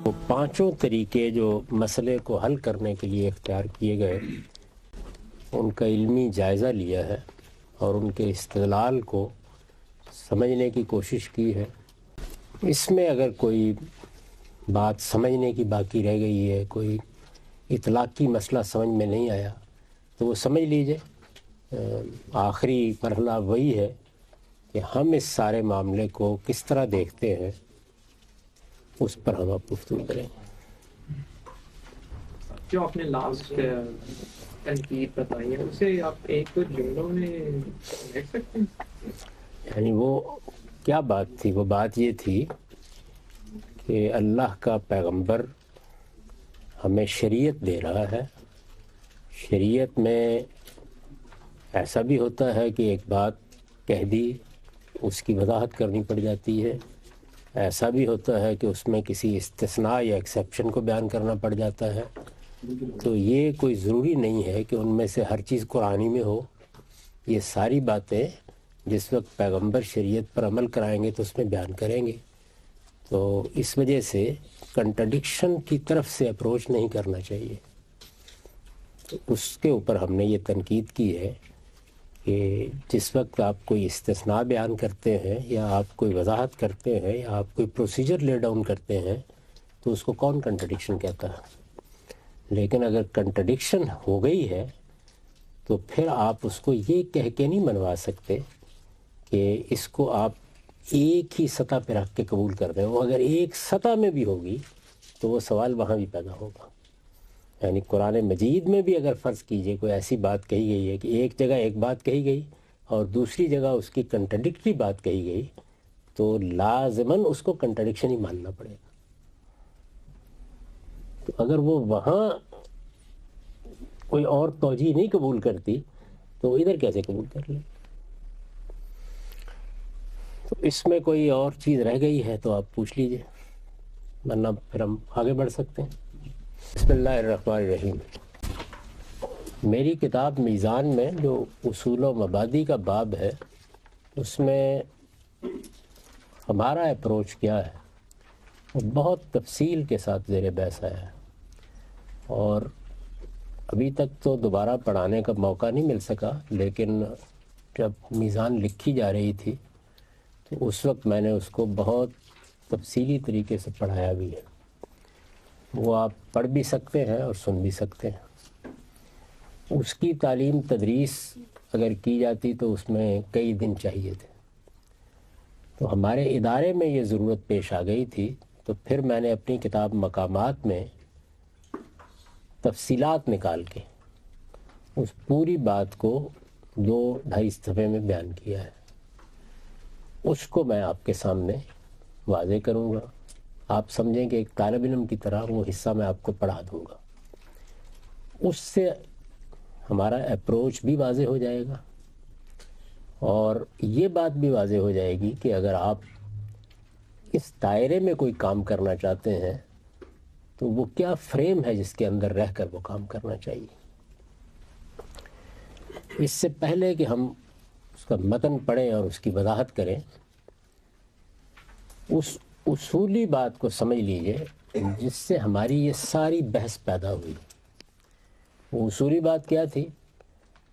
وہ پانچوں طریقے جو مسئلے کو حل کرنے کے لیے اختیار کیے گئے ان کا علمی جائزہ لیا ہے اور ان کے استدلال کو سمجھنے کی کوشش کی ہے۔ اس میں اگر کوئی بات سمجھنے کی باقی رہ گئی ہے، کوئی اطلاقی مسئلہ سمجھ میں نہیں آیا تو وہ سمجھ لیجئے۔ آخری مرحلہ وہی ہے کہ ہم اس سارے معاملے کو کس طرح دیکھتے ہیں، اس پر ہم آپ گفتگو کریں۔ جو آپ نے لاسٹ تنقید بتائی ہے اسے آپ ایک دو جملوں میں لکھ سکتے ہیں؟ یعنی وہ کیا بات تھی؟ وہ بات یہ تھی کہ اللہ کا پیغمبر ہمیں شریعت دے رہا ہے۔ شریعت میں ایسا بھی ہوتا ہے کہ ایک بات کہہ دی اس کی وضاحت کرنی پڑ جاتی ہے، ایسا بھی ہوتا ہے کہ اس میں کسی استثناء یا ایکسیپشن کو بیان کرنا پڑ جاتا ہے۔ تو یہ کوئی ضروری نہیں ہے کہ ان میں سے ہر چیز قرآنی میں ہو۔ یہ ساری باتیں جس وقت پیغمبر شریعت پر عمل کرائیں گے تو اس میں بیان کریں گے۔ تو اس وجہ سے کنٹرڈکشن کی طرف سے اپروچ نہیں کرنا چاہیے۔ تو اس کے اوپر ہم نے یہ تنقید کی ہے کہ جس وقت آپ کوئی استثناء بیان کرتے ہیں یا آپ کوئی وضاحت کرتے ہیں یا آپ کوئی پروسیجر لے ڈاؤن کرتے ہیں تو اس کو کون کنٹرڈکشن کہتا ہے؟ لیکن اگر کنٹرڈکشن ہو گئی ہے تو پھر آپ اس کو یہ کہہ کے نہیں منوا سکتے کہ اس کو آپ ایک ہی سطح پہ رکھ کے قبول کر رہے ہو۔ اگر ایک سطح میں بھی ہوگی تو وہ سوال وہاں بھی پیدا ہوگا۔ یعنی قرآن مجید میں بھی اگر فرض کیجئے کوئی ایسی بات کہی گئی ہے کہ ایک جگہ ایک بات کہی گئی اور دوسری جگہ اس کی کنٹرڈکٹری بات کہی گئی تو لازماً اس کو کنٹرڈکشن ہی ماننا پڑے گا۔ تو اگر وہ وہاں کوئی اور توجیہ نہیں قبول کرتی تو ادھر کیسے قبول کر لے؟ تو اس میں کوئی اور چیز رہ گئی ہے تو آپ پوچھ لیجئے، ورنہ پھر ہم آگے بڑھ سکتے ہیں۔ بسم اللہ الرحمن الرحیم۔ میری کتاب میزان میں جو اصول و مبادی کا باب ہے اس میں ہمارا اپروچ کیا ہے وہ بہت تفصیل کے ساتھ زیر بحث آیا ہے، اور ابھی تک تو دوبارہ پڑھانے کا موقع نہیں مل سکا، لیکن جب میزان لکھی جا رہی تھی تو اس وقت میں نے اس کو بہت تفصیلی طریقے سے پڑھایا بھی ہے۔ وہ آپ پڑھ بھی سکتے ہیں اور سن بھی سکتے ہیں۔ اس کی تعلیم تدریس اگر کی جاتی تو اس میں کئی دن چاہیے تھے، تو ہمارے ادارے میں یہ ضرورت پیش آ گئی تھی، تو پھر میں نے اپنی کتاب مقامات میں تفصیلات نکال کے اس پوری بات کو 2-2.5 صفحے میں بیان کیا ہے۔ اس کو میں آپ کے سامنے واضح کروں گا، آپ سمجھیں کہ ایک طالب علم کی طرح وہ حصہ میں آپ کو پڑھا دوں گا۔ اس سے ہمارا اپروچ بھی واضح ہو جائے گا اور یہ بات بھی واضح ہو جائے گی کہ اگر آپ اس دائرے میں کوئی کام کرنا چاہتے ہیں تو وہ کیا فریم ہے جس کے اندر رہ کر وہ کام کرنا چاہیے۔ اس سے پہلے کہ ہم اس کا متن پڑھیں اور اس کی وضاحت کریں، اس اصولی بات کو سمجھ لیجئے جس سے ہماری یہ ساری بحث پیدا ہوئی۔ وہ اصولی بات کیا تھی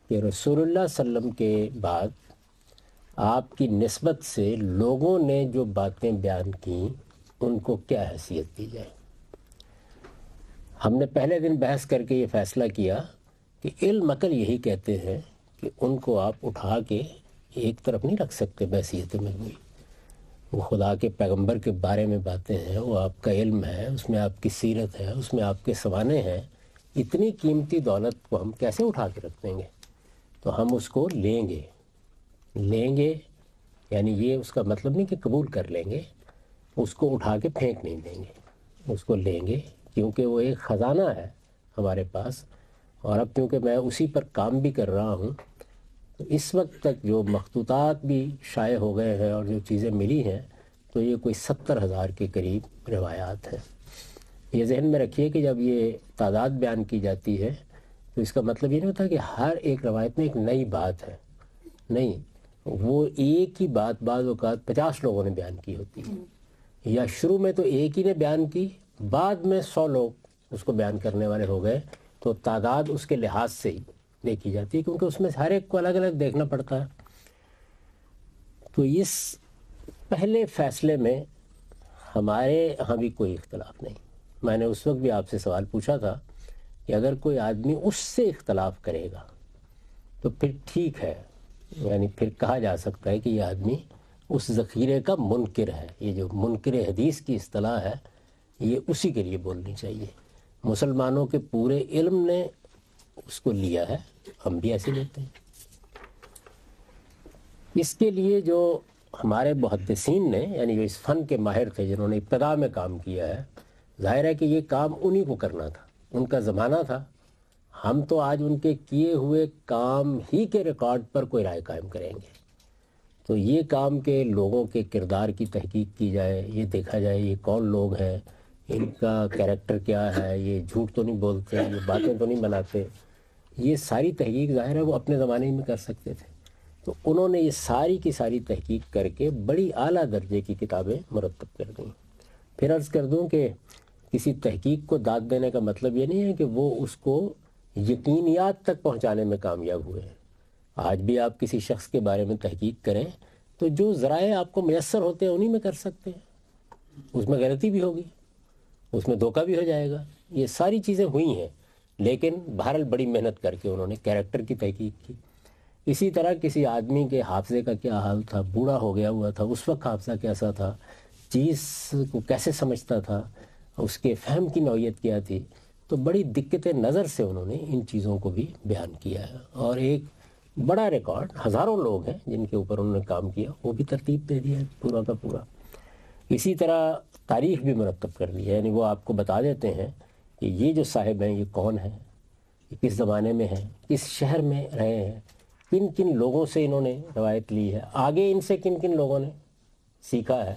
کہ رسول اللہ صلی اللہ علیہ وسلم کے بعد آپ کی نسبت سے لوگوں نے جو باتیں بیان کیں ان کو کیا حیثیت دی جائے۔ ہم نے پہلے دن بحث کر کے یہ فیصلہ کیا کہ علم عقل یہی کہتے ہیں کہ ان کو آپ اٹھا کے ایک طرف نہیں رکھ سکتے بحثیت میں ہوئی۔ وہ خدا کے پیغمبر کے بارے میں باتیں ہیں، وہ آپ کا علم ہے، اس میں آپ کی سیرت ہے، اس میں آپ کے سوانح ہیں۔ اتنی قیمتی دولت کو ہم کیسے اٹھا کے رکھ دیں گے؟ تو ہم اس کو لیں گے، یعنی یہ اس کا مطلب نہیں کہ قبول کر لیں گے، اس کو اٹھا کے پھینک نہیں دیں گے، اس کو لیں گے کیونکہ وہ ایک خزانہ ہے ہمارے پاس۔ اور اب کیونکہ میں اسی پر کام بھی کر رہا ہوں تو اس وقت تک جو مخطوطات بھی شائع ہو گئے ہیں اور جو چیزیں ملی ہیں تو یہ کوئی 70,000 کے قریب روایات ہیں۔ یہ ذہن میں رکھیے کہ جب یہ تعداد بیان کی جاتی ہے تو اس کا مطلب یہ نہیں ہوتا کہ ہر ایک روایت میں ایک نئی بات ہے، نہیں، وہ ایک ہی بات بعض اوقات 50 لوگوں نے بیان کی ہوتی ہے، یا شروع میں تو ایک ہی نے بیان کی بعد میں 100 لوگ اس کو بیان کرنے والے ہو گئے تو تعداد اس کے لحاظ سے ہی دیکھی جاتی ہے، کیونکہ اس میں ہر ایک کو الگ الگ دیکھنا پڑتا ہے۔ تو اس پہلے فیصلے میں ہمارے ہاں بھی کوئی اختلاف نہیں۔ میں نے اس وقت بھی آپ سے سوال پوچھا تھا کہ اگر کوئی آدمی اس سے اختلاف کرے گا تو پھر ٹھیک ہے، یعنی پھر کہا جا سکتا ہے کہ یہ آدمی اس ذخیرے کا منکر ہے۔ یہ جو منکر حدیث کی اصطلاح ہے یہ اسی کے لیے بولنی چاہیے۔ مسلمانوں کے پورے علم نے اس کو لیا ہے، ہم بھی ایسے لیتے ہیں۔ اس کے لیے جو ہمارے محدثین نے، یعنی جو اس فن کے ماہر تھے جنہوں نے ابتدا میں کام کیا ہے، ظاہر ہے کہ یہ کام انہی کو کرنا تھا، ان کا زمانہ تھا۔ ہم تو آج ان کے کیے ہوئے کام ہی کے ریکارڈ پر کوئی رائے قائم کریں گے۔ تو یہ کام کے لوگوں کے کردار کی تحقیق کی جائے، یہ دیکھا جائے یہ کون لوگ ہیں، ان کا کیریکٹر کیا ہے، یہ جھوٹ تو نہیں بولتے، یہ باتیں تو نہیں بناتے، یہ ساری تحقیق ظاہر ہے وہ اپنے زمانے میں کر سکتے تھے۔ تو انہوں نے یہ ساری کی ساری تحقیق کر کے بڑی اعلیٰ درجے کی کتابیں مرتب کر دیں۔ پھر عرض کر دوں کہ کسی تحقیق کو داد دینے کا مطلب یہ نہیں ہے کہ وہ اس کو یقینیات تک پہنچانے میں کامیاب ہوئے ہیں۔ آج بھی آپ کسی شخص کے بارے میں تحقیق کریں تو جو ذرائع آپ کو میسر ہوتے ہیں انہی میں کر سکتے ہیں، اس میں غلطی بھی ہوگی، اس میں دھوکہ بھی ہو جائے گا، یہ ساری چیزیں ہوئی ہیں، لیکن بہرحال بڑی محنت کر کے انہوں نے کیریکٹر کی تحقیق کی۔ اسی طرح کسی آدمی کے حافظے کا کیا حال تھا، بوڑھا ہو گیا ہوا تھا، اس وقت حافظہ کیسا تھا، چیز کو کیسے سمجھتا تھا، اس کے فہم کی نوعیت کیا تھی، تو بڑی دقت نظر سے انہوں نے ان چیزوں کو بھی بیان کیا ہے، اور ایک بڑا ریکارڈ، ہزاروں لوگ ہیں جن کے اوپر انہوں نے کام کیا، وہ بھی ترتیب دے دیا ہے پورا کا پورا۔ اسی طرح تاریخ بھی مرتب کر دی ہے، یعنی وہ آپ کو بتا دیتے ہیں کہ یہ جو صاحب ہیں یہ کون ہیں، یہ کس زمانے میں ہیں، کس شہر میں رہے ہیں، کن کن لوگوں سے انہوں نے روایت لی ہے، آگے ان سے کن کن لوگوں نے سیکھا ہے۔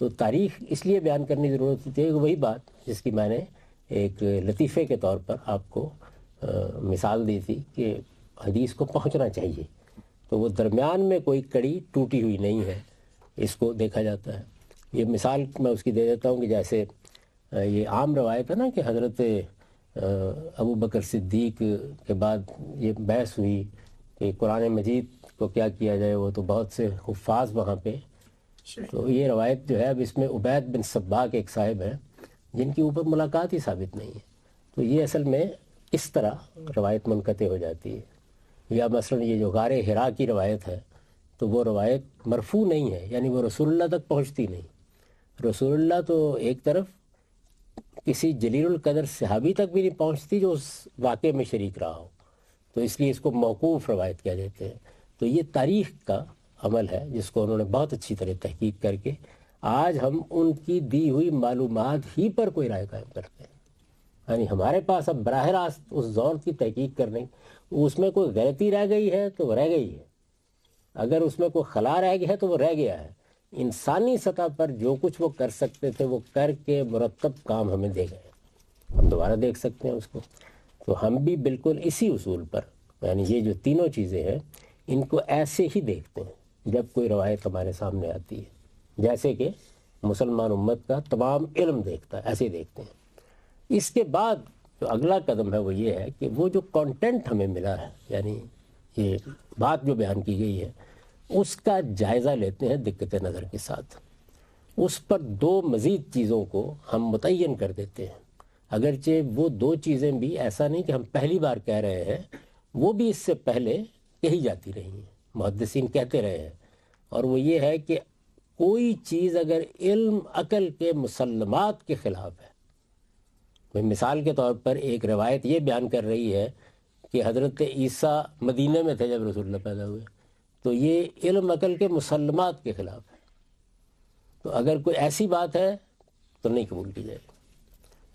تو تاریخ اس لیے بیان کرنے کی ضرورت ہوتی ہے، وہی بات جس کی میں نے ایک لطیفے کے طور پر آپ کو مثال دی تھی کہ حدیث کو پہنچنا چاہیے، تو وہ درمیان میں کوئی کڑی ٹوٹی ہوئی نہیں ہے، اس کو دیکھا جاتا ہے۔ یہ مثال میں اس کی دے دیتا ہوں کہ جیسے یہ عام روایت ہے نا کہ حضرت ابو بکر صدیق کے بعد یہ بحث ہوئی کہ قرآن مجید کو کیا کیا جائے، وہ تو بہت سے حفاظ وہاں پہ، تو یہ روایت جو ہے اب اس میں عبید بن سباق ایک صاحب ہیں جن کی اوپر ملاقات ہی ثابت نہیں ہے، تو یہ اصل میں اس طرح روایت منقطع ہو جاتی ہے۔ یا مثلا یہ جو غار حرا کی روایت ہے تو وہ روایت مرفوع نہیں ہے، یعنی وہ رسول اللہ تک پہنچتی نہیں۔ رسول اللہ تو ایک طرف کسی جلیل القدر صحابی تک بھی نہیں پہنچتی جو اس واقعے میں شریک رہا ہو، تو اس لیے اس کو موقوف روایت کہہ دیتے ہیں۔ تو یہ تاریخ کا عمل ہے جس کو انہوں نے بہت اچھی طرح تحقیق کر کے آج ہم ان کی دی ہوئی معلومات ہی پر کوئی رائے قائم کرتے ہیں، یعنی ہمارے پاس اب براہ راست اس دور کی تحقیق کرنے، اس میں کوئی غلطی رہ گئی ہے تو وہ رہ گئی ہے، اگر اس میں کوئی خلا رہ گیا ہے تو وہ رہ گیا ہے۔ انسانی سطح پر جو کچھ وہ کر سکتے تھے وہ کر کے مرتب کام ہمیں دے گئے، ہم دوبارہ دیکھ سکتے ہیں اس کو۔ تو ہم بھی بالکل اسی اصول پر، یعنی یہ جو تینوں چیزیں ہیں ان کو ایسے ہی دیکھتے ہیں جب کوئی روایت ہمارے سامنے آتی ہے، جیسے کہ مسلمان امت کا تمام علم دیکھتا ہے، ایسے دیکھتے ہیں۔ اس کے بعد جو اگلا قدم ہے وہ یہ ہے کہ وہ جو کانٹینٹ ہمیں ملا ہے، یعنی یہ بات جو بیان کی گئی ہے اس کا جائزہ لیتے ہیں دقت نظر کے ساتھ، اس پر دو مزید چیزوں کو ہم متعین کر دیتے ہیں، اگرچہ وہ دو چیزیں بھی ایسا نہیں کہ ہم پہلی بار کہہ رہے ہیں، وہ بھی اس سے پہلے کہی جاتی رہی ہیں، محدثین کہتے رہے ہیں، اور وہ یہ ہے کہ کوئی چیز اگر علم عقل کے مسلمات کے خلاف ہے، مثال کے طور پر ایک روایت یہ بیان کر رہی ہے کہ حضرت عیسیٰ مدینہ میں تھے جب رسول اللہ پیدا ہوئے، تو یہ علم عقل کے مسلمات کے خلاف ہے، تو اگر کوئی ایسی بات ہے تو نہیں قبول کی جائے گی۔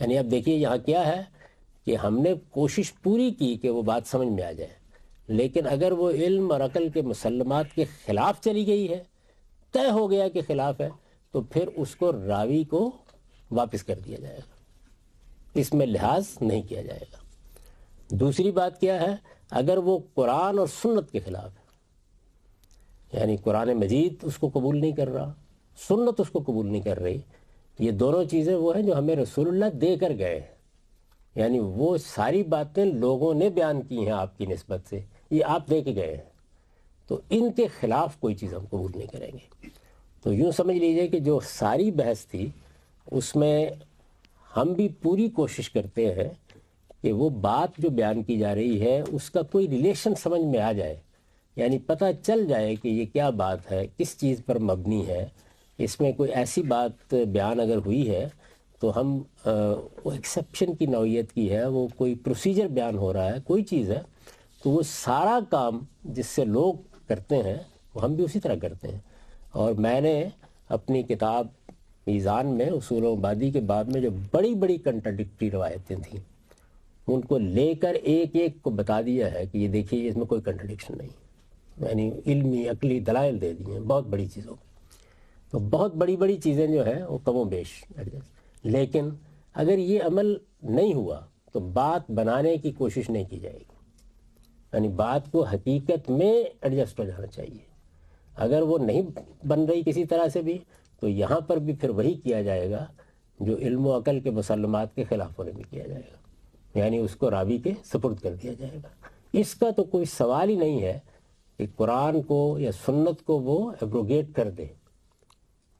یعنی اب دیکھیے یہاں کیا ہے کہ ہم نے کوشش پوری کی کہ وہ بات سمجھ میں آ جائے، لیکن اگر وہ علم اور عقل کے مسلمات کے خلاف چلی گئی ہے، طے ہو گیا کہ خلاف ہے، تو پھر اس کو راوی کو واپس کر دیا جائے گا، اس میں لحاظ نہیں کیا جائے گا۔ دوسری بات کیا ہے، اگر وہ قرآن اور سنت کے خلاف ہے، یعنی قرآن مجید اس کو قبول نہیں کر رہا، سنت اس کو قبول نہیں کر رہی، یہ دونوں چیزیں وہ ہیں جو ہمیں رسول اللہ دے کر گئے ہیں، یعنی وہ ساری باتیں لوگوں نے بیان کی ہیں آپ کی نسبت سے، یہ آپ دے کے گئے ہیں، تو ان کے خلاف کوئی چیز ہم قبول نہیں کریں گے۔ تو یوں سمجھ لیجئے کہ جو ساری بحث تھی اس میں ہم بھی پوری کوشش کرتے ہیں کہ وہ بات جو بیان کی جا رہی ہے اس کا کوئی ریلیشن سمجھ میں آ جائے، یعنی پتہ چل جائے کہ یہ کیا بات ہے، کس چیز پر مبنی ہے۔ اس میں کوئی ایسی بات بیان اگر ہوئی ہے تو ہم وہ ایکسیپشن کی نوعیت کی ہے، وہ کوئی پروسیجر بیان ہو رہا ہے، کوئی چیز ہے، تو وہ سارا کام جس سے لوگ کرتے ہیں وہ ہم بھی اسی طرح کرتے ہیں۔ اور میں نے اپنی کتاب میزان میں اصول و مبادی کے باب میں جو بڑی بڑی کنٹراڈکٹری روایتیں تھیں ان کو لے کر ایک ایک کو بتا دیا ہے کہ یہ دیکھیے اس میں کوئی کنٹراڈکشن نہیں، یعنی علمی عقلی دلائل دے دیے ہیں بہت بڑی چیزوں کے۔ تو بہت بڑی بڑی چیزیں جو ہیں وہ کم و بیش ایڈجسٹ، لیکن اگر یہ عمل نہیں ہوا تو بات بنانے کی کوشش نہیں کی جائے گی، یعنی بات کو حقیقت میں ایڈجسٹ ہو جانا چاہیے۔ اگر وہ نہیں بن رہی کسی طرح سے بھی تو یہاں پر بھی پھر وہی کیا جائے گا جو علم و عقل کے مسلمات کے خلاف ہونے میں کیا جائے گا، یعنی اس کو راوی کے سپرد کر دیا جائے گا۔ اس کا تو کوئی سوال ہی نہیں ہے کہ قرآن کو یا سنت کو وہ ایبروگیٹ کر دے،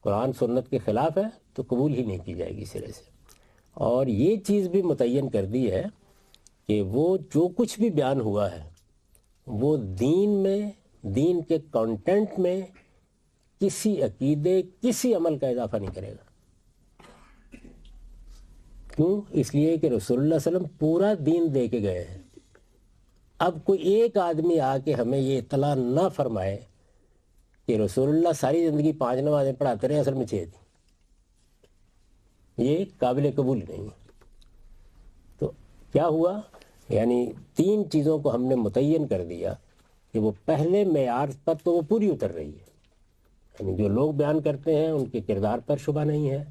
قرآن سنت کے خلاف ہے تو قبول ہی نہیں کی جائے گی سرے سے۔ اور یہ چیز بھی متعین کر دی ہے کہ وہ جو کچھ بھی بیان ہوا ہے وہ دین میں، دین کے کانٹینٹ میں کسی عقیدے، کسی عمل کا اضافہ نہیں کرے گا۔ کیوں؟ اس لیے کہ رسول اللہ صلی اللہ علیہ وسلم پورا دین دے کے گئے ہیں۔ اب کوئی ایک آدمی آ کے ہمیں یہ اطلاع نہ فرمائے کہ رسول اللہ ساری زندگی 5 نمازیں پڑھاتے رہے، اصل میں 6 تھی، یہ قابل قبول نہیں ہے۔ تو کیا ہوا؟ یعنی 3 چیزوں کو ہم نے متعین کر دیا کہ وہ پہلے معیار پر تو وہ پوری اتر رہی ہے، یعنی جو لوگ بیان کرتے ہیں ان کے کردار پر شبہ نہیں ہے،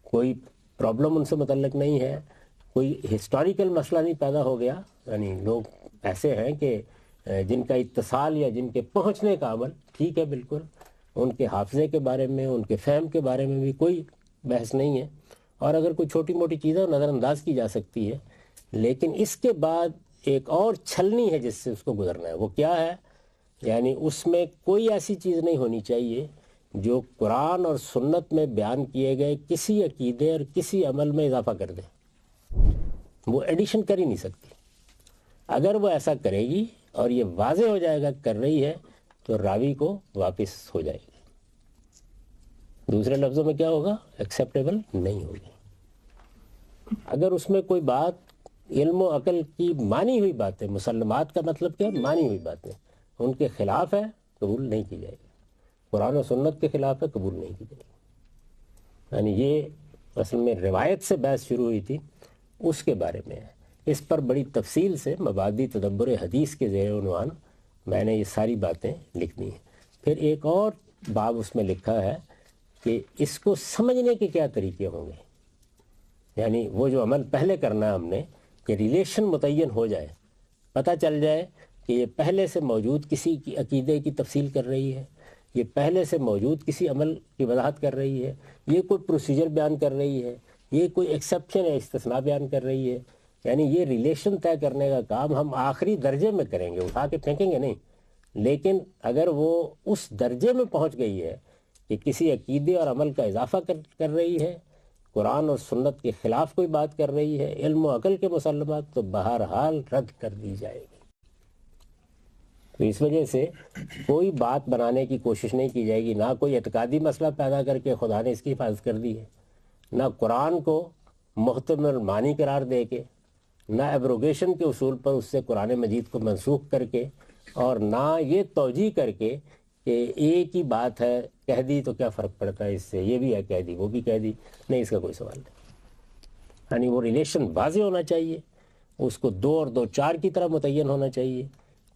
کوئی پرابلم ان سے متعلق نہیں ہے، کوئی ہسٹوریکل مسئلہ نہیں پیدا ہو گیا، یعنی لوگ ایسے ہیں کہ جن کا اتصال یا جن کے پہنچنے کا عمل ٹھیک ہے، بالکل ان کے حافظے کے بارے میں، ان کے فہم کے بارے میں بھی کوئی بحث نہیں ہے، اور اگر کوئی چھوٹی موٹی چیزیں نظر انداز کی جا سکتی ہے، لیکن اس کے بعد ایک اور چھلنی ہے جس سے اس کو گزرنا ہے۔ وہ کیا ہے؟ یعنی اس میں کوئی ایسی چیز نہیں ہونی چاہیے جو قرآن اور سنت میں بیان کیے گئے کسی عقیدے اور کسی عمل میں اضافہ کر دے، وہ ایڈیشن کر ہی نہیں سکتی۔ اگر وہ ایسا کرے گی اور یہ واضح ہو جائے گا کر رہی ہے تو راوی کو واپس ہو جائے گی، دوسرے لفظوں میں کیا ہوگا؟ ایکسیپٹیبل نہیں ہوگی۔ اگر اس میں کوئی بات علم و عقل کی مانی ہوئی باتیں، مسلمات کا مطلب کیا؟ مانی ہوئی باتیں، ان کے خلاف ہے قبول نہیں کی جائے گی، قرآن و سنت کے خلاف ہے قبول نہیں کی جائے گی۔ یعنی یہ اصل میں روایت سے بحث شروع ہوئی تھی، اس کے بارے میں ہے۔ اس پر بڑی تفصیل سے مبادی تدبر حدیث کے زیر عنوان میں نے یہ ساری باتیں لکھ دی ہیں۔ پھر ایک اور باب اس میں لکھا ہے کہ اس کو سمجھنے کے کیا طریقے ہوں گے، یعنی وہ جو عمل پہلے کرنا ہے ہم نے کہ ریلیشن متعین ہو جائے، پتہ چل جائے کہ یہ پہلے سے موجود کسی کی عقیدے کی تفصیل کر رہی ہے، یہ پہلے سے موجود کسی عمل کی وضاحت کر رہی ہے، یہ کوئی پروسیجر بیان کر رہی ہے، یہ کوئی ایکسیپشن یا استثناء بیان کر رہی ہے۔ یعنی یہ ریلیشن طے کرنے کا کام ہم آخری درجے میں کریں گے، اٹھا کے پھینکیں گے نہیں، لیکن اگر وہ اس درجے میں پہنچ گئی ہے کہ کسی عقیدے اور عمل کا اضافہ کر رہی ہے، قرآن اور سنت کے خلاف کوئی بات کر رہی ہے، علم و عقل کے مسلمات، تو بہرحال رد کر دی جائے گی۔ تو اس وجہ سے کوئی بات بنانے کی کوشش نہیں کی جائے گی، نہ کوئی اعتقادی مسئلہ پیدا کر کے خدا نے اس کی حفاظت کر دی ہے، نہ قرآن کو محتمل معنی قرار دے کے، نہ ایبروگیشن کے اصول پر اس سے قرآن مجید کو منسوخ کر کے، اور نہ یہ توجیہ کر کے کہ ایک ہی بات ہے کہہ دی تو کیا فرق پڑتا ہے اس سے، یہ بھی ہے کہہ دی وہ بھی کہہ دی، نہیں، اس کا کوئی سوال نہیں۔ یعنی وہ ریلیشن واضح ہونا چاہیے، اس کو 2 اور 2 4 کی طرح متعین ہونا چاہیے۔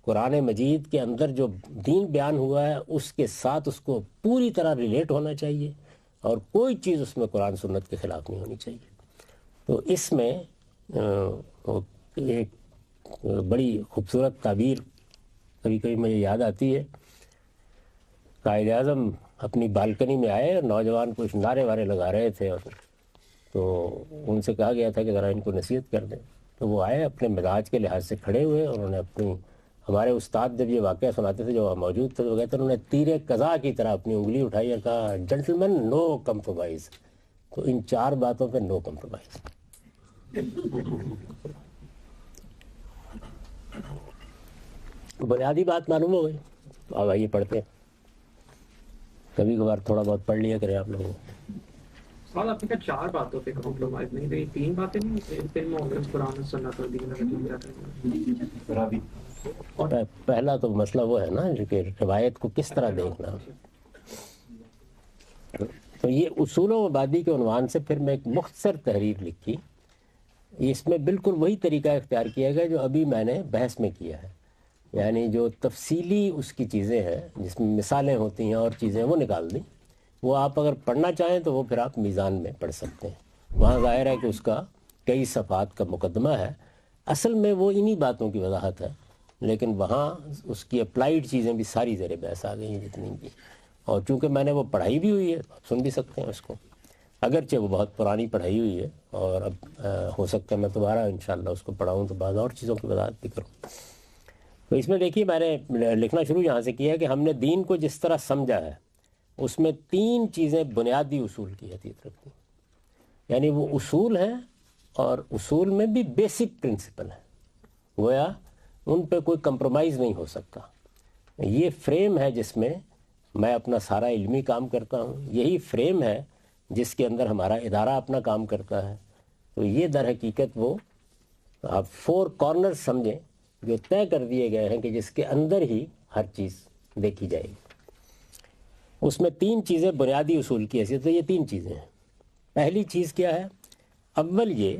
قرآن مجید کے اندر جو دین بیان ہوا ہے اس کے ساتھ اس کو پوری طرح ریلیٹ ہونا چاہیے، اور کوئی چیز اس میں قرآن سنت کے خلاف نہیں ہونی چاہیے۔ تو اس میں ایک بڑی خوبصورت تعبیر کبھی کبھی مجھے یاد آتی ہے۔ قائد اعظم اپنی بالکنی میں آئے اور نوجوان کچھ نعرے وارے لگا رہے تھے، اور تو ان سے کہا گیا تھا کہ ذرا ان کو نصیحت کر دیں. تو وہ آئے اپنے مزاج کے لحاظ سے کھڑے ہوئے، اور انہوں نے اپنی، ہمارے استاد جب یہ واقعہ سناتے تھے جو موجود تھے تو کہتے انہوں نے تیر قضا کی طرح اپنی انگلی اٹھائی اور کہا جنٹلمین نو کمپرومائز. تو ان 4 باتوں پہ نو کمپرومائز. بنیادی بات معلوم ہو گئی. اب آئیے پڑھتے ہیں. کبھی کبھار تھوڑا بہت پڑھ لیا کریں آپ لوگوں. سوال آپ نے کہا 4 باتوں پہ کمپرومائز نہیں، تو یہ 3 باتیں نہیں، علم و قرآن سنت اور دین اور پہلا تو مسئلہ وہ ہے نا کہ روایت کو کس طرح دیکھنا. تو یہ اصول و مبادی کے عنوان سے پھر میں ایک مختصر تحریر لکھی. اس میں بالکل وہی طریقہ اختیار کیا گیا جو ابھی میں نے بحث میں کیا ہے، یعنی جو تفصیلی اس کی چیزیں ہیں جس میں مثالیں ہوتی ہیں اور چیزیں وہ نکال دیں. وہ آپ اگر پڑھنا چاہیں تو وہ پھر آپ میزان میں پڑھ سکتے ہیں. وہاں ظاہر ہے کہ اس کا کئی صفحات کا مقدمہ ہے. اصل میں وہ انہی باتوں کی وضاحت ہے، لیکن وہاں اس کی اپلائیڈ چیزیں بھی ساری زیر بحث آ گئی ہیں جتنی بھی. اور چونکہ میں نے وہ پڑھائی بھی ہوئی ہے، آپ سن بھی سکتے ہیں اس کو، اگرچہ وہ بہت پرانی پڑھائی ہوئی ہے. اور اب ہو سکتا ہے میں دوبارہ انشاءاللہ اس کو پڑھاؤں تو بعض اور چیزوں کی وضاحت بھی کروں. تو اس میں دیکھیے میں نے لکھنا شروع یہاں سے کیا کہ ہم نے دین کو جس طرح سمجھا ہے اس میں 3 چیزیں بنیادی اصول کی حیثیت رکھتی ہیں. یعنی وہ اصول ہیں اور اصول میں بھی بیسک پرنسپل ہیں، گویا ان پہ کوئی کمپرومائز نہیں ہو سکتا. یہ فریم ہے جس میں میں اپنا سارا علمی کام کرتا ہوں، یہی فریم ہے جس کے اندر ہمارا ادارہ اپنا کام کرتا ہے. تو یہ در حقیقت وہ آپ 4 کارنر سمجھیں جو طے کر دیے گئے ہیں کہ جس کے اندر ہی ہر چیز دیکھی جائے گی. اس میں 3 چیزیں بنیادی اصول کی حیثیت. تو یہ 3 چیزیں ہیں. پہلی چیز کیا ہے؟ اول یہ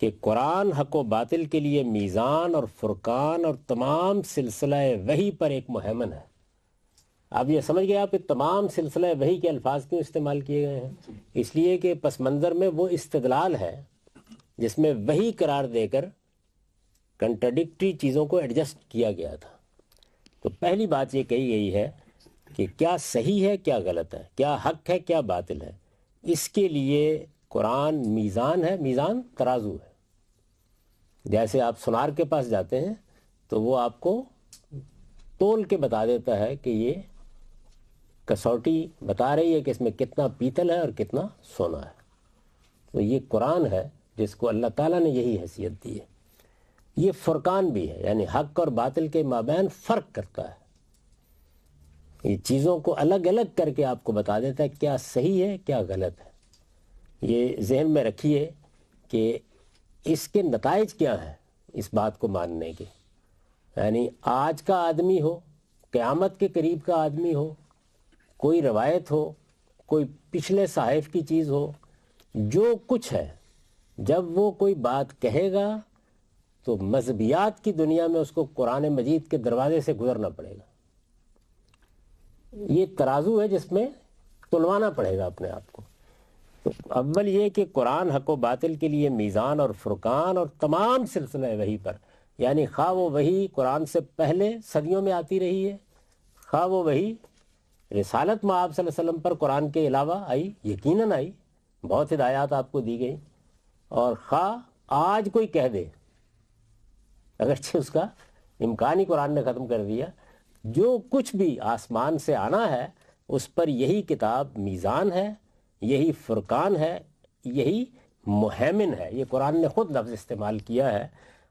کہ قرآن حق و باطل کے لیے میزان اور فرقان اور تمام سلسلہ وحی پر ایک مہیمن ہے. اب یہ سمجھ گئے آپ کہ تمام سلسلہ وحی کے الفاظ کیوں استعمال کیے گئے ہیں؟ اس لیے کہ پس منظر میں وہ استدلال ہے جس میں وحی قرار دے کر کنٹرڈکٹری چیزوں کو ایڈجسٹ کیا گیا تھا. تو پہلی بات یہ کہی گئی ہے کہ کیا صحیح ہے کیا غلط ہے، کیا حق ہے کیا باطل ہے. اس کے لیے قرآن میزان ہے، میزان ترازو ہے. جیسے آپ سونار کے پاس جاتے ہیں تو وہ آپ کو تول کے بتا دیتا ہے کہ یہ کسوٹی بتا رہی ہے کہ اس میں کتنا پیتل ہے اور کتنا سونا ہے. تو یہ قرآن ہے جس کو اللہ تعالیٰ نے یہی حیثیت دی ہے. یہ فرقان بھی ہے، یعنی حق اور باطل کے مابین فرق کرتا ہے. یہ چیزوں کو الگ الگ کر کے آپ کو بتا دیتا ہے کیا صحیح ہے کیا غلط ہے. یہ ذہن میں رکھیے کہ اس کے نتائج کیا ہیں اس بات کو ماننے کے. یعنی آج کا آدمی ہو، قیامت کے قریب کا آدمی ہو، کوئی روایت ہو، کوئی پچھلے صحائف کی چیز ہو، جو کچھ ہے، جب وہ کوئی بات کہے گا تو مذہبیات کی دنیا میں اس کو قرآن مجید کے دروازے سے گزرنا پڑے گا. یہ ترازو ہے جس میں تلوانا پڑے گا اپنے آپ کو. تو اول یہ کہ قرآن حق و باطل کے لیے میزان اور فرقان اور تمام سلسلہ وحی پر، یعنی خواہ وہ وحی قرآن سے پہلے صدیوں میں آتی رہی ہے، خواہ وہ وحی رسالت مآب صلی اللہ علیہ وسلم پر قرآن کے علاوہ آئی، یقیناً آئی، بہت ہدایات آپ کو دی گئی، اور خواہ آج کوئی کہہ دے، اگرچہ اس کا امکان ہی قرآن نے ختم کر دیا، جو کچھ بھی آسمان سے آنا ہے اس پر یہی کتاب میزان ہے، یہی فرقان ہے، یہی مہیمن ہے. یہ قرآن نے خود لفظ استعمال کیا ہے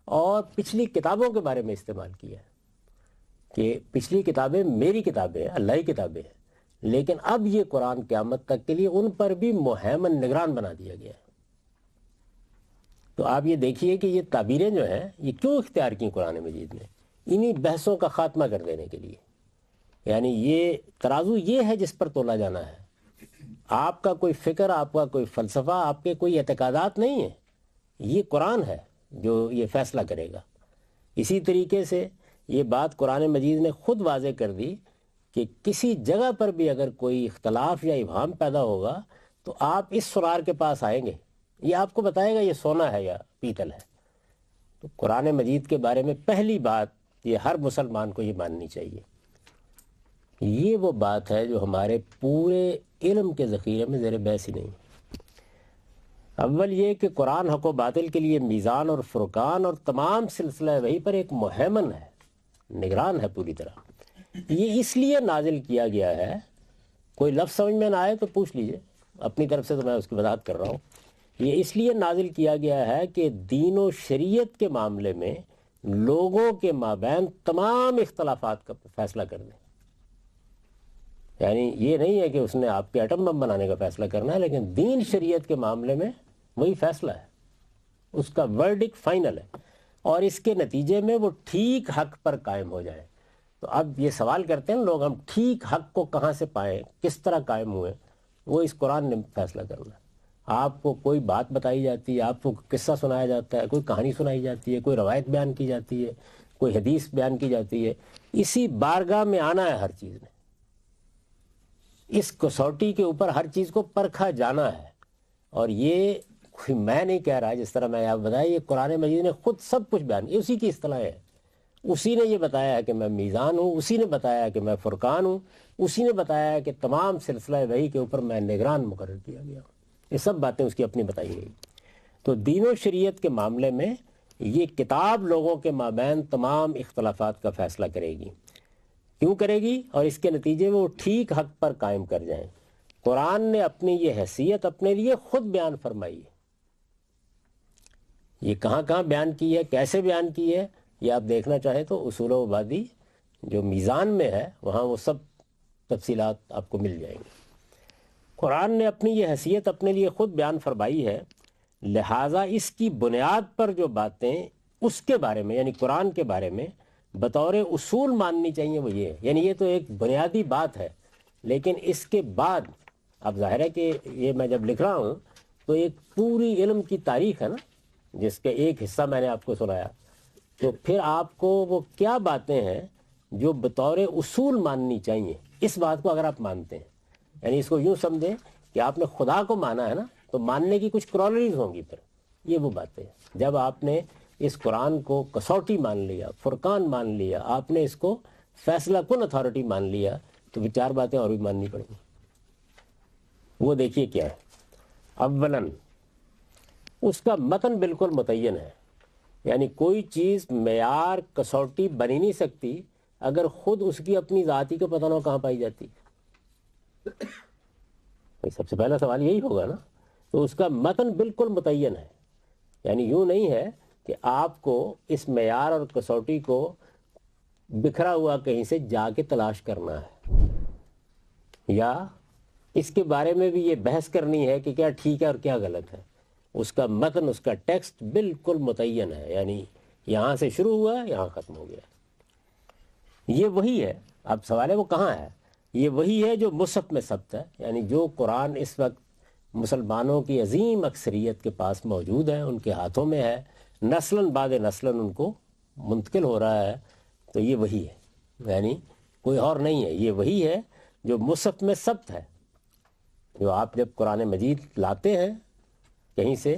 اور پچھلی کتابوں کے بارے میں استعمال کیا ہے کہ پچھلی کتابیں میری کتابیں ہیں، اللہ کی کتابیں ہیں، لیکن اب یہ قرآن قیامت تک کے لیے ان پر بھی مہیمن نگران بنا دیا گیا ہے. تو آپ یہ دیکھیے کہ یہ تعبیریں جو ہیں یہ کیوں اختیار کی قرآن مجید نے؟ انہی بحثوں کا خاتمہ کر دینے کے لیے. یعنی یہ ترازو یہ ہے جس پر تولا جانا ہے. آپ کا کوئی فکر، آپ کا کوئی فلسفہ، آپ کے کوئی اعتقادات نہیں ہیں، یہ قرآن ہے جو یہ فیصلہ کرے گا. اسی طریقے سے یہ بات قرآن مجید نے خود واضح کر دی کہ کسی جگہ پر بھی اگر کوئی اختلاف یا ابہام پیدا ہوگا تو آپ اس سونار کے پاس آئیں گے، یہ آپ کو بتائے گا یہ سونا ہے یا پیتل ہے. تو قرآن مجید کے بارے میں پہلی بات یہ ہر مسلمان کو یہ ماننی چاہیے. یہ وہ بات ہے جو ہمارے پورے علم کے ذخیرے میں زیر بحث ہی نہیں. اول یہ کہ قرآن حق و باطل کے لیے میزان اور فرقان اور تمام سلسلہ وحی پر ایک مہیمن ہے، نگران ہے پوری طرح۔ یہ اس لیے نازل کیا گیا ہے، کوئی لفظ سمجھ میں نہ آئے تو پوچھ لیجئے، اپنی طرف سے تو میں اس کی وضاحت کر رہا ہوں۔ یہ اس لیے نازل کیا گیا ہے کہ دین و شریعت کے معاملے میں لوگوں کے مابین تمام اختلافات کا فیصلہ کر دیں۔ یعنی یہ نہیں ہے کہ اس نے آپ کے ایٹم بم بنانے کا فیصلہ کرنا ہے، لیکن دین شریعت کے معاملے میں وہی فیصلہ ہے، اس کا ورڈکٹ فائنل ہے، اور اس کے نتیجے میں وہ ٹھیک حق پر قائم ہو جائے۔ تو اب یہ سوال کرتے ہیں لوگ، ہم ٹھیک حق کو کہاں سے پائیں، کس طرح قائم ہوئے؟ وہ اس قرآن نے فیصلہ کرنا ہے۔ آپ کو کوئی بات بتائی جاتی ہے، آپ کو قصہ سنایا جاتا ہے، کوئی کہانی سنائی جاتی ہے، کوئی روایت بیان کی جاتی ہے، کوئی حدیث بیان کی جاتی ہے، اسی بارگاہ میں آنا ہے ہر چیز نے، اس کسوٹی کے اوپر ہر چیز کو پرکھا جانا ہے۔ اور یہ میں نہیں کہہ رہا، جس طرح میں آپ بتایا، یہ قرآن مجید نے خود سب کچھ بیان کیا، اسی کی اصطلاح ہے، اسی نے یہ بتایا ہے کہ میں میزان ہوں، اسی نے بتایا ہے کہ میں فرقان ہوں، اسی نے بتایا ہے کہ تمام سلسلہ وحی کے اوپر میں نگران مقرر کیا گیا ہوں۔ یہ سب باتیں اس کی اپنی بتائی گئی۔ تو دین و شریعت کے معاملے میں یہ کتاب لوگوں کے مابین تمام اختلافات کا فیصلہ کرے گی۔ کیوں کرے گی؟ اور اس کے نتیجے میں وہ ٹھیک حق پر قائم کر جائیں۔ قرآن نے اپنی یہ حیثیت اپنے لیے خود بیان فرمائی ہے۔ یہ کہاں کہاں بیان کی ہے، کیسے بیان کی ہے، یہ آپ دیکھنا چاہیں تو اصول و مبادی جو میزان میں ہے وہاں وہ سب تفصیلات آپ کو مل جائیں گی۔ قرآن نے اپنی یہ حیثیت اپنے لیے خود بیان فرمائی ہے، لہٰذا اس کی بنیاد پر جو باتیں اس کے بارے میں، یعنی قرآن کے بارے میں بطور اصول ماننی چاہیے وہ یہ ہے۔ یعنی یہ تو ایک بنیادی بات ہے، لیکن اس کے بعد اب ظاہر ہے کہ یہ میں جب لکھ رہا ہوں تو ایک پوری علم کی تاریخ ہے نا، جس کا ایک حصہ میں نے آپ کو سنایا، تو پھر آپ کو وہ کیا باتیں ہیں جو بطور اصول ماننی چاہیے، اس بات کو اگر آپ مانتے ہیں، یعنی اس کو یوں سمجھیں کہ آپ نے خدا کو مانا ہے نا، تو ماننے کی کچھ کرولریز ہوں گی۔ پھر یہ وہ باتیں ہیں، جب آپ نے اس قرآن کو کسوٹی مان لیا، فرقان مان لیا، آپ نے اس کو فیصلہ کن اتھارٹی مان لیا، تو پھر چار باتیں اور بھی ماننی پڑیں گی۔ وہ دیکھیے کیا ہے۔ اولاً اس کا متن بالکل متعین ہے، یعنی کوئی چیز معیار کسوٹی بنی نہیں سکتی اگر خود اس کی اپنی ذاتی کو پتہ نہ ہو کہاں پائی جاتی۔ سب سے پہلا سوال یہی ہوگا نا۔ تو اس کا متن بالکل متعین ہے، یعنی یوں نہیں ہے کہ آپ کو اس معیار اور کسوٹی کو بکھرا ہوا کہیں سے جا کے تلاش کرنا ہے، یا اس کے بارے میں بھی یہ بحث کرنی ہے کہ کیا ٹھیک ہے اور کیا غلط ہے۔ اس کا متن، اس کا ٹیکسٹ بالکل متعین ہے، یعنی یہاں سے شروع ہوا یہاں ختم ہو گیا۔ یہ وہی ہے۔ اب سوال ہے وہ کہاں ہے؟ یہ وہی ہے جو مصحف میں ثبت ہے، یعنی جو قرآن اس وقت مسلمانوں کی عظیم اکثریت کے پاس موجود ہے، ان کے ہاتھوں میں ہے، نسلاً بعد نسلاً ان کو منتقل ہو رہا ہے، تو یہ وہی ہے، یعنی کوئی اور نہیں ہے۔ یہ وہی ہے جو مصحف میں ثبت ہے، جو آپ جب قرآن مجید لاتے ہیں کہیں سے،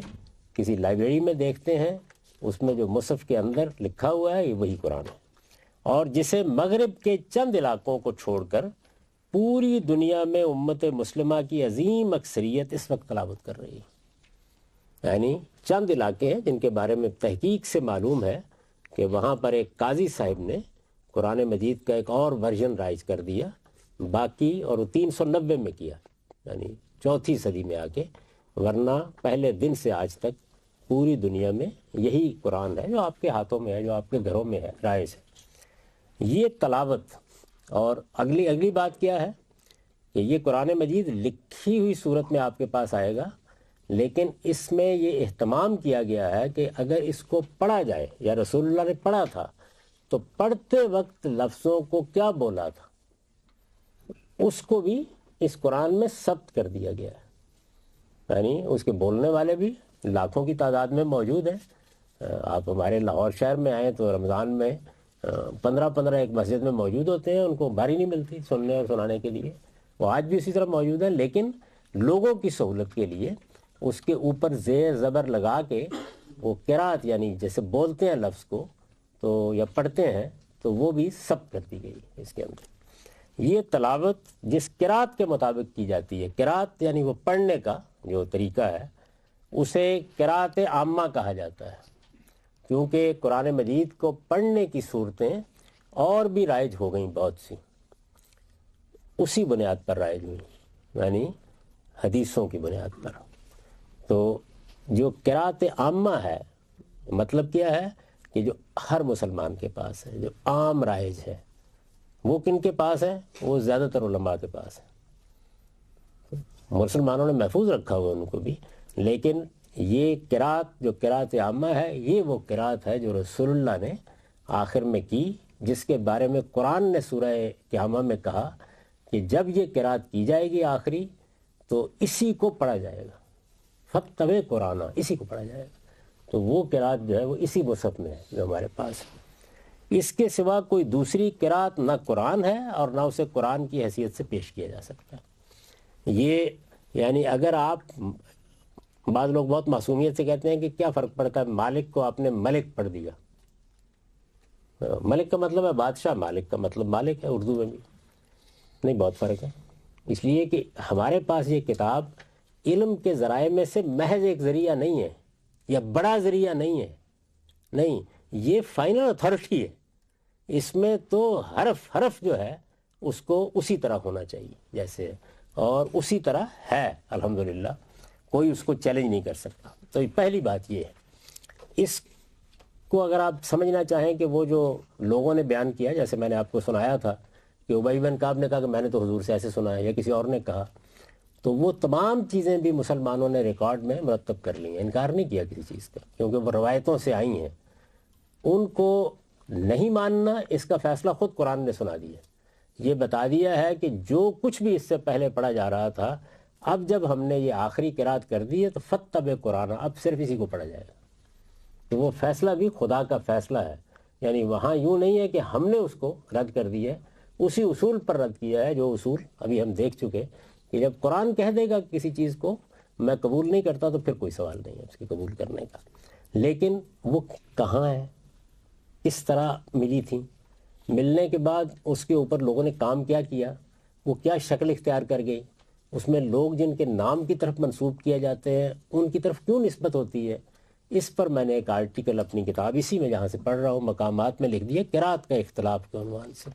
کسی لائبریری میں دیکھتے ہیں، اس میں جو مصحف کے اندر لکھا ہوا ہے یہ وہی قرآن ہے، اور جسے مغرب کے چند علاقوں کو چھوڑ کر پوری دنیا میں امت مسلمہ کی عظیم اکثریت اس وقت تلاوت کر رہی ہے۔ یعنی چند علاقے ہیں جن کے بارے میں تحقیق سے معلوم ہے کہ وہاں پر ایک قاضی صاحب نے قرآن مجید کا ایک اور ورژن رائج کر دیا، باقی اور وہ 390 میں کیا، یعنی 4تھی صدی میں آ کے، ورنہ پہلے دن سے آج تک پوری دنیا میں یہی قرآن ہے جو آپ کے ہاتھوں میں ہے، جو آپ کے گھروں میں ہے، رائج ہے۔ یہ تلاوت، اور اگلی بات کیا ہے کہ یہ قرآن مجید لکھی ہوئی صورت میں آپ کے پاس آئے گا، لیکن اس میں یہ اہتمام کیا گیا ہے کہ اگر اس کو پڑھا جائے، یا رسول اللہ نے پڑھا تھا تو پڑھتے وقت لفظوں کو کیا بولا تھا اس کو بھی اس قرآن میں ثبت کر دیا گیا ہے، یعنی اس کے بولنے والے بھی لاکھوں کی تعداد میں موجود ہیں۔ آپ ہمارے لاہور شہر میں آئیں تو رمضان میں 15 ایک مسجد میں موجود ہوتے ہیں، ان کو باری نہیں ملتی سننے اور سنانے کے لیے، وہ آج بھی اسی طرح موجود ہیں، لیکن لوگوں کی سہولت کے لیے اس کے اوپر زیر زبر لگا کے وہ قرات، یعنی جیسے بولتے ہیں لفظ کو تو یا پڑھتے ہیں، تو وہ بھی ثبت کر دی گئی اس کے اندر۔ یہ تلاوت جس قرات کے مطابق کی جاتی ہے، قرات یعنی وہ پڑھنے کا جو طریقہ ہے، اسے قراءت عامہ کہا جاتا ہے، کیونکہ قرآن مجید کو پڑھنے کی صورتیں اور بھی رائج ہو گئیں بہت سی، اسی بنیاد پر رائج ہوئی، یعنی حدیثوں کی بنیاد پر۔ تو جو قراءت عامہ ہے مطلب کیا ہے کہ جو ہر مسلمان کے پاس ہے، جو عام رائج ہے، وہ کن کے پاس ہے؟ وہ زیادہ تر علماء کے پاس ہے۔ مسلمانوں نے محفوظ رکھا ہوا ان کو بھی، لیکن یہ قراءت جو قراءت عامہ ہے، یہ وہ قراءت ہے جو رسول اللہ نے آخر میں کی، جس کے بارے میں قرآن نے سورہ قیامہ میں کہا کہ جب یہ قراءت کی جائے گی آخری تو اسی کو پڑھا جائے گا، فَاتَّبِعْ قرآنَ، اسی کو پڑھا جائے گا۔ تو وہ قراءت جو ہے وہ اسی مصحف میں ہے جو ہمارے پاس ہے۔ اس کے سوا کوئی دوسری قراءت نہ قرآن ہے اور نہ اسے قرآن کی حیثیت سے پیش کیا جا سکتا ہے۔ یہ یعنی اگر آپ، بعض لوگ بہت معصومیت سے کہتے ہیں کہ کیا فرق پڑتا ہے، مالک کو آپ نے ملک پڑھ دیا، ملک کا مطلب ہے بادشاہ، مالک کا مطلب مالک ہے اردو میں بھی، نہیں بہت فرق ہے۔ اس لیے کہ ہمارے پاس یہ کتاب علم کے ذرائع میں سے محض ایک ذریعہ نہیں ہے یا بڑا ذریعہ نہیں ہے، نہیں، یہ فائنل اتھارٹی ہے۔ اس میں تو حرف حرف جو ہے اس کو اسی طرح ہونا چاہیے جیسے ہے، اور اسی طرح ہے الحمدللہ، کوئی اس کو چیلنج نہیں کر سکتا۔ تو پہلی بات یہ ہے، اس کو اگر آپ سمجھنا چاہیں کہ وہ جو لوگوں نے بیان کیا، جیسے میں نے آپ کو سنایا تھا کہ ابی بن کعب نے کہا کہ میں نے تو حضور سے ایسے سنا ہے، یا کسی اور نے کہا، تو وہ تمام چیزیں بھی مسلمانوں نے ریکارڈ میں مرتب کر لی ہیں، انکار نہیں کیا کسی چیز کا، کیونکہ وہ روایتوں سے آئی ہیں۔ ان کو نہیں ماننا، اس کا فیصلہ خود قرآن نے سنا دیا، یہ بتا دیا ہے کہ جو کچھ بھی اس سے پہلے پڑھا جا رہا تھا، اب جب ہم نے یہ آخری قرات کر دی ہے تو فَاتَّبِعْ قرآن، اب صرف اسی کو پڑھا جائے گا۔ تو وہ فیصلہ بھی خدا کا فیصلہ ہے، یعنی وہاں یوں نہیں ہے کہ ہم نے اس کو رد کر دیا ہے، اسی اصول پر رد کیا ہے جو اصول ابھی ہم دیکھ چکے کہ جب قرآن کہہ دے گا کسی چیز کو میں قبول نہیں کرتا تو پھر کوئی سوال نہیں ہے اس کے قبول کرنے کا۔ لیکن وہ کہاں ہے، کس طرح ملی تھی، ملنے کے بعد اس کے اوپر لوگوں نے کام کیا کیا، وہ کیا شکل اختیار کر گئی، اس میں لوگ جن کے نام کی طرف منسوب کیا جاتے ہیں ان کی طرف کیوں نسبت ہوتی ہے، اس پر میں نے ایک آرٹیکل اپنی کتاب اسی میں جہاں سے پڑھ رہا ہوں مقامات میں لکھ دیا، قرات کا اختلاف کے عنوان سے۔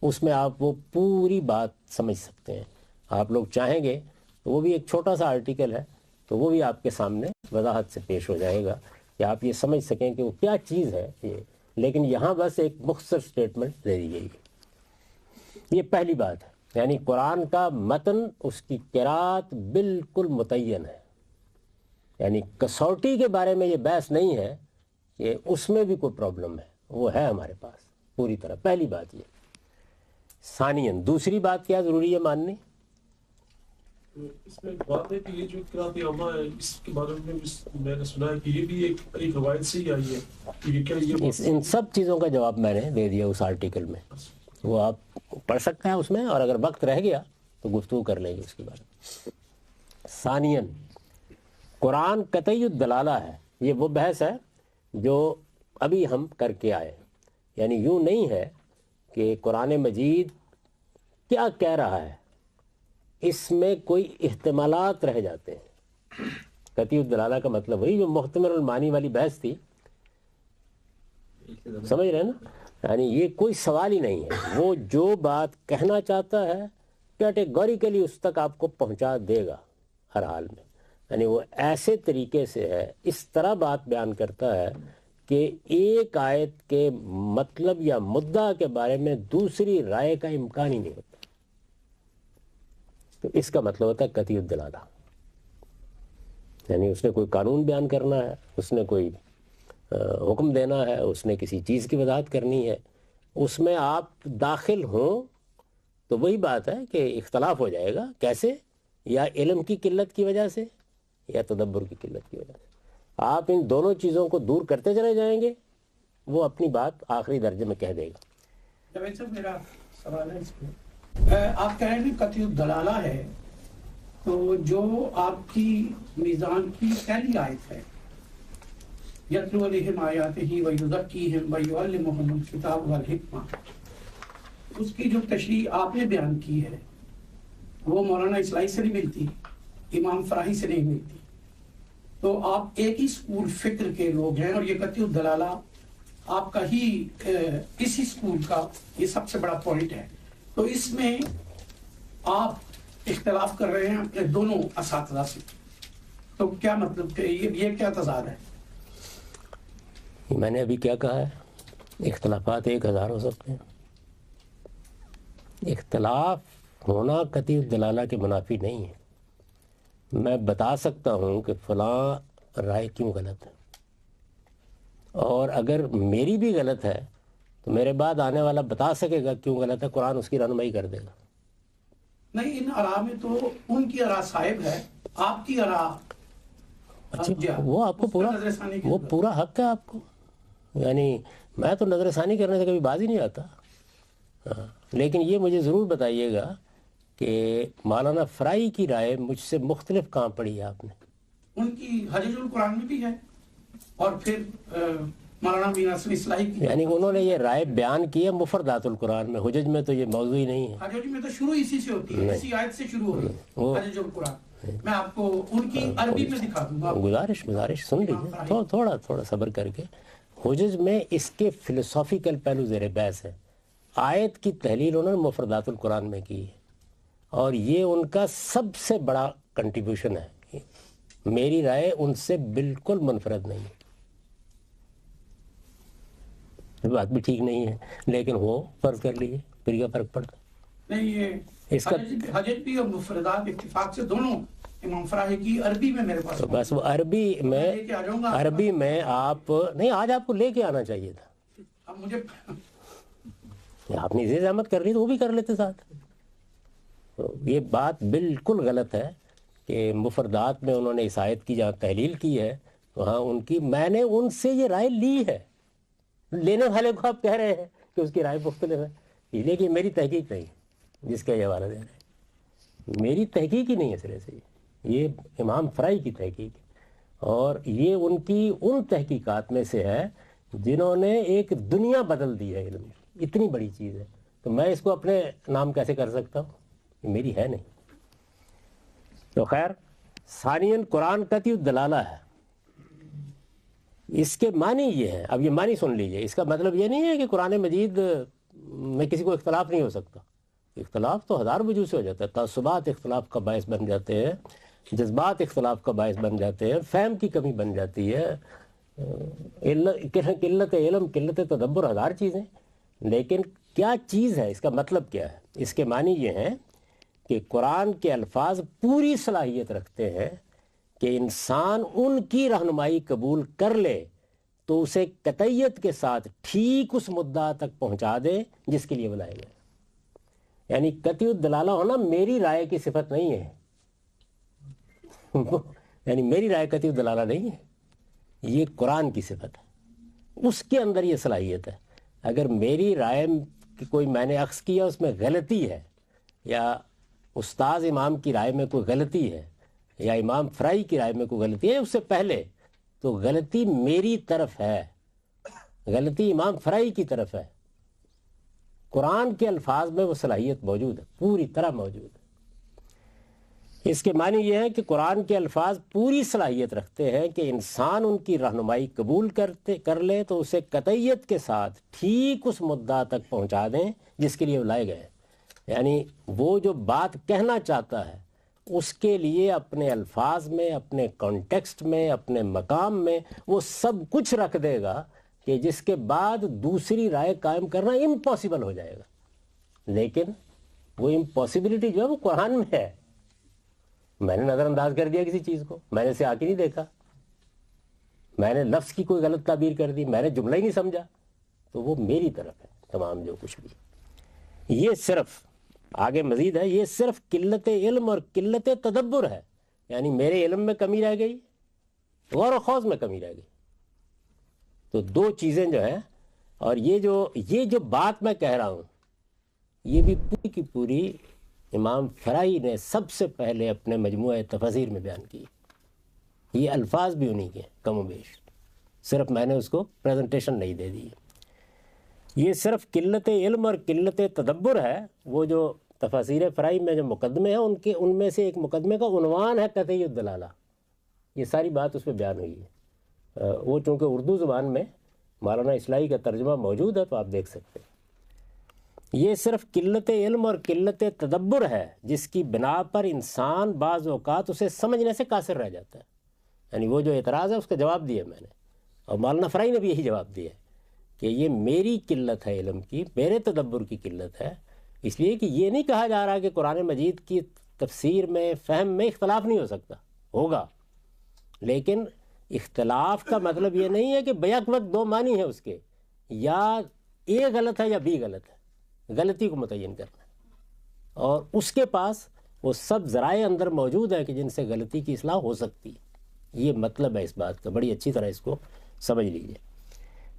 اس میں آپ وہ پوری بات سمجھ سکتے ہیں، آپ لوگ چاہیں گے تو وہ بھی ایک چھوٹا سا آرٹیکل ہے، تو وہ بھی آپ کے سامنے وضاحت سے پیش ہو جائے گا کہ آپ یہ سمجھ سکیں کہ وہ کیا چیز ہے یہ، لیکن یہاں بس ایک مختصر سٹیٹمنٹ دے دی گئی ہے۔ یہ پہلی بات ہے، یعنی قرآن کا متن، اس کی قرات بالکل متعین ہے، یعنی کسوٹی کے بارے میں یہ بحث نہیں ہے کہ اس میں بھی کوئی پرابلم ہے، وہ ہے ہمارے پاس پوری طرح۔ پہلی بات یہ۔ ثانیاً دوسری بات کیا ضروری ہے ماننی؟ اس میں ایک بات ہے کہ یہ جو قرات عامہ ہے اس کے بارے میں میں نے سنا ہے کہ یہ بھی ایک روایت سے ہی آئی ہے کہ یہ کیا یہ ان سب چیزوں کا جواب میں نے دے دیا اس آرٹیکل میں، وہ آپ پڑھ سکتے ہیں اس میں، اور اگر وقت رہ گیا تو گفتگو کر لیں گے اس کے بارے میں۔ ثانیاً قرآن قطعی الدلالہ ہے، یہ وہ بحث ہے جو ابھی ہم کر کے آئے، یعنی یوں نہیں ہے کہ قرآن مجید کیا کہہ رہا ہے، اس میں کوئی احتمالات رہ جاتے ہیں۔ قطعی الدلالہ کا مطلب وہی جو محتمل المعانی والی بحث تھی، سمجھ رہے ہیں نا، یعنی یہ کوئی سوال ہی نہیں ہے، وہ جو بات کہنا چاہتا ہے کیٹیگوریکلی اس تک آپ کو پہنچا دے گا ہر حال میں، یعنی وہ ایسے طریقے سے ہے، اس طرح بات بیان کرتا ہے کہ ایک آیت کے مطلب یا مدعا کے بارے میں دوسری رائے کا امکان ہی نہیں ہوتا۔ تو اس کا مطلب ہوتا ہے قطعی الدلالہ، یعنی اس نے کوئی قانون بیان کرنا ہے، اس نے کوئی حکم دینا ہے، اس نے کسی چیز کی وضاحت کرنی ہے، اس میں آپ داخل ہوں تو وہی بات ہے کہ اختلاف ہو جائے گا، کیسے؟ یا علم کی قلت کی وجہ سے یا تدبر کی قلت کی وجہ سے۔ آپ ان دونوں چیزوں کو دور کرتے چلے جائیں گے، وہ اپنی بات آخری درجے میں کہہ دے گا۔ جاوید صاحب میرا سوال ہے اس میں، آپ کہہ رہے ہیں قطعی الدلالہ ہے، تو جو آپ کی میزان کی پہلی آیت ہے یتلو علیہم آیاتہ ویزکیہم ویعلمہم الکتاب والحکمہ، اس کی جو تشریح آپ نے بیان کی ہے وہ مولانا اصلاحی سے نہیں ملتی، امام فراہی سے نہیں ملتی، تو آپ ایک ہی سکول فکر کے لوگ ہیں، اور یہ قطعی الدلالہ آپ کا ہی اسی سکول کا یہ سب سے بڑا پوائنٹ ہے. تو اس میں آپ اختلاف کر رہے ہیں اپنے دونوں اساتذہ سے، تو کیا مطلب کہ یہ کیا تضاد ہے؟ میں نے ابھی کیا کہا ہے؟ اختلافات 1000 ہو سکتے ہیں. اختلاف ہونا قطعی الدلالہ کے منافی نہیں ہے. میں بتا سکتا ہوں کہ فلاں رائے کیوں غلط ہے، اور اگر میری بھی غلط ہے تو میرے بعد آنے والا بتا سکے گا کیوں غلط ہے، قرآن اس کی رہنمائی کر دے گا. نہیں، ان آراء میں تو ان کی آراء صاحب ہے، آپ کی آراء وہ آپ کو وہ پورا حق ہے آپ کو. یعنی میں تو نظر ثانی کرنے سے کبھی باز ہی نہیں آتا. لیکن یہ مجھے ضرور بتائیے گا کہ مولانا فرائی کی رائے مجھ سے مختلف کہاں پڑی ہے آپ نے؟ ان کی حجج القرآن میں بھی ہے، اور پھر مولانا میاں ناصر اصلاحی کی، یعنی انہوں نے یہ رائے بیان کی ہے مفردات القرآن میں. حجج میں تو یہ موضوع ہی نہیں ہے. حجج میں تو شروع اسی سے ہوتی ہے، اسی آیت سے شروع ہوتی ہے حجج القرآن. میں آپ کو ان کی عربی میں دکھا دوں گا. گزارش سن لیجیے، تھوڑا صبر کر کے. حجج میں اس کے فلسافیکل پہلو زیر بحث ہے. آیت کی تحلیل انہوں نے مفردات القرآن میں کی ہے، اور یہ ان کا سب سے بڑا کنٹریبیوشن ہے. میری رائے ان سے بالکل منفرد نہیں ہے. بات بھی ٹھیک نہیں ہے، لیکن وہ فرض کر لیجیے، پھر کیا فرق پڑتا؟ نہیں، یہ اس کا حجج بھی اور مفردات اتفاق سے دونوں امام فراہی کی عربی میں میرے پاس. بس وہ عربی میں آپ نہیں، آج آپ کو لے کے آنا چاہیے تھا. اب مجھے آپ نے اسے زحمت کر لی تو وہ بھی کر لیتے ساتھ. یہ بات بالکل غلط ہے کہ مفردات میں انہوں نے اس آیت کی جہاں تحلیل کی ہے وہاں ان کی، میں نے ان سے یہ رائے لی ہے. لینے والے کو آپ کہہ رہے ہیں کہ اس کی رائے مختلف ہے، لیکن میری تحقیق نہیں جس کا یہ حوالہ دے رہے ہیں. میری تحقیق ہی نہیں ہے سرے سے، یہ امام فرائی کی تحقیق ہے، اور یہ ان کی ان تحقیقات میں سے ہے جنہوں نے ایک دنیا بدل دی ہے. علم اتنی بڑی چیز ہے، تو میں اس کو اپنے نام کیسے کر سکتا ہوں؟ یہ میری ہے نہیں. تو خیر، ثانیاً قرآن قطعی الدلالہ ہے. اس کے معنی یہ ہے، اب یہ معنی سن لیجئے. اس کا مطلب یہ نہیں ہے کہ قرآن مجید میں کسی کو اختلاف نہیں ہو سکتا. اختلاف تو 1000 وجوہ سے ہو جاتا ہے. تعصبات اختلاف کا باعث بن جاتے ہیں، جذبات اختلاف کا باعث بن جاتے ہیں، فہم کی کمی بن جاتی ہے، قلت علم، قلت تدبر، 1000 چیزیں. لیکن کیا چیز ہے، اس کا مطلب کیا ہے؟ اس کے معنی یہ ہیں کہ قرآن کے الفاظ پوری صلاحیت رکھتے ہیں کہ انسان ان کی رہنمائی قبول کر لے تو اسے قطعیت کے ساتھ ٹھیک اس مدعا تک پہنچا دے جس کے لیے بلائے گئے. یعنی قطعی الدلالہ ہونا میری رائے کی صفت نہیں ہے. یعنی میری رائے قطعی الدلالہ نہیں ہے، یہ قرآن کی صفت ہے. اس کے اندر یہ صلاحیت ہے. اگر میری رائے کی کوئی میں نے اخذ کیا اس میں غلطی ہے، یا استاذ امام کی رائے میں کوئی غلطی ہے، یا امام فرائی کی رائے میں کوئی غلطی ہے، اس سے پہلے تو غلطی میری طرف ہے، غلطی امام فرائی کی طرف ہے. قرآن کے الفاظ میں وہ صلاحیت موجود ہے، پوری طرح موجود ہے. اس کے معنی یہ ہے کہ قرآن کے الفاظ پوری صلاحیت رکھتے ہیں کہ انسان ان کی رہنمائی قبول کر لے تو اسے قطعیت کے ساتھ ٹھیک اس مدعا تک پہنچا دیں جس کے لیے بلائے گئے. یعنی وہ جو بات کہنا چاہتا ہے اس کے لیے اپنے الفاظ میں، اپنے کانٹیکسٹ میں، اپنے مقام میں وہ سب کچھ رکھ دے گا کہ جس کے بعد دوسری رائے قائم کرنا امپاسبل ہو جائے گا. لیکن وہ امپاسبلٹی جو ہے وہ قرآن میں ہے. میں نے نظر انداز کر دیا کسی چیز کو، میں نے اسے آ کے نہیں دیکھا، میں نے لفظ کی کوئی غلط تعبیر کر دی، میں نے جملہ ہی نہیں سمجھا، تو وہ میری طرف ہے تمام جو کچھ بھی. یہ صرف آگے مزید ہے، یہ صرف قلت علم اور قلت تدبر ہے. یعنی میرے علم میں کمی رہ گئی، غور و خوض میں کمی رہ گئی. تو دو چیزیں جو ہیں، اور یہ جو بات میں کہہ رہا ہوں یہ بھی پوری کی پوری امام فرائی نے سب سے پہلے اپنے مجموعہ تفاسیر میں بیان کی. یہ الفاظ بھی انہی کے کم و بیش، صرف میں نے اس کو پریزنٹیشن نہیں دے دی. یہ صرف قلت علم اور قلت تدبر ہے. وہ جو تفاسیر فرائی میں جو مقدمے ہیں ان میں سے ایک مقدمے کا عنوان ہے قطعی الدلالہ. یہ ساری بات اس میں بیان ہوئی ہے۔ وہ چونکہ اردو زبان میں مولانا اصلاحی کا ترجمہ موجود ہے تو آپ دیکھ سکتے ہیں۔ یہ صرف قلت علم اور قلت تدبر ہے جس کی بنا پر انسان بعض اوقات اسے سمجھنے سے قاصر رہ جاتا ہے۔ یعنی وہ جو اعتراض ہے اس کا جواب دیا میں نے، اور مولانا فرائی نے بھی یہی جواب دیا ہے کہ یہ میری قلت ہے علم کی، میرے تدبر کی قلت ہے، اس لیے کہ یہ نہیں کہا جا رہا کہ قرآن مجید کی تفسیر میں فہم میں اختلاف نہیں ہو سکتا، ہوگا، لیکن اختلاف کا مطلب یہ نہیں ہے کہ بیک وقت دو معنی ہیں اس کے، یا اے غلط ہے یا بی غلط ہے، غلطی کو متعین کرنا ہے، اور اس کے پاس وہ سب ذرائع اندر موجود ہیں کہ جن سے غلطی کی اصلاح ہو سکتی ہے۔ یہ مطلب ہے اس بات کا، بڑی اچھی طرح اس کو سمجھ لیجئے۔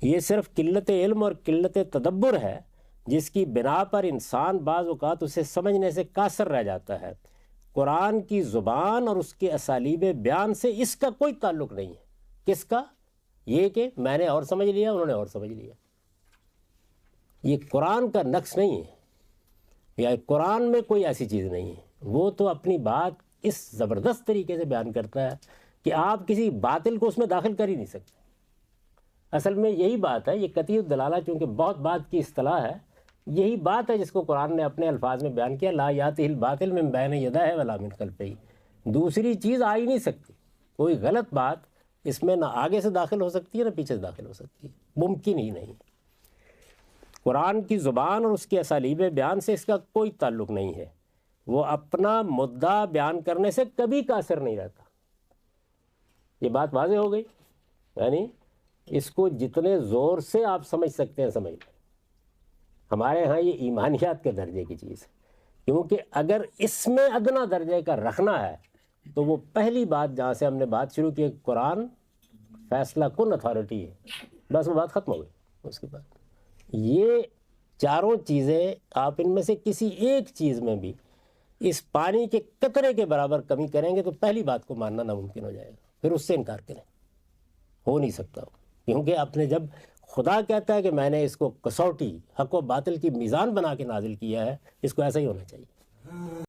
یہ صرف قلت علم اور قلت تدبر ہے جس کی بنا پر انسان بعض اوقات اسے سمجھنے سے قاصر رہ جاتا ہے۔ قرآن کی زبان اور اس کے اسالیب بیان سے اس کا کوئی تعلق نہیں ہے۔ کس کا؟ یہ کہ میں نے اور سمجھ لیا، انہوں نے اور سمجھ لیا۔ یہ قرآن کا نقص نہیں ہے، یا قرآن میں کوئی ایسی چیز نہیں ہے۔ وہ تو اپنی بات اس زبردست طریقے سے بیان کرتا ہے کہ آپ کسی باطل کو اس میں داخل کر ہی نہیں سکتے۔ اصل میں یہی بات ہے، یہ قطعی الدلالہ چونکہ بہت بات کی اصطلاح ہے، یہی بات ہے جس کو قرآن نے اپنے الفاظ میں بیان کیا، لا یاتہ الباطل من بین یدیہ ولا من خلفہ۔ دوسری چیز آ ہی نہیں سکتی، کوئی غلط بات اس میں نہ آگے سے داخل ہو سکتی ہے نہ پیچھے سے داخل ہو سکتی ہے، ممکن ہی نہیں۔ قرآن کی زبان اور اس کے اسالیب بیان سے اس کا کوئی تعلق نہیں ہے۔ وہ اپنا مدعا بیان کرنے سے کبھی قاصر نہیں رہتا۔ یہ بات واضح ہو گئی، یعنی اس کو جتنے زور سے آپ سمجھ سکتے ہیں سمجھ لیں۔ ہمارے ہاں یہ ایمانیات کے درجے کی چیز ہے، کیونکہ اگر اس میں ادنا درجے کا رکھنا ہے تو وہ پہلی بات جہاں سے ہم نے بات شروع کی، قرآن فیصلہ کن اتھارٹی ہے، بس وہ بات ختم ہو گئی۔ اس کے بعد یہ چاروں چیزیں آپ ان میں سے کسی ایک چیز میں بھی اس پانی کے قطرے کے برابر کمی کریں گے تو پہلی بات کو ماننا ناممکن ہو جائے گا، پھر اس سے انکار کریں، ہو نہیں سکتا ہو، کیونکہ آپ نے جب خدا کہتا ہے کہ میں نے اس کو کسوٹی حق و باطل کی میزان بنا کے نازل کیا ہے، اس کو ایسا ہی ہونا چاہیے۔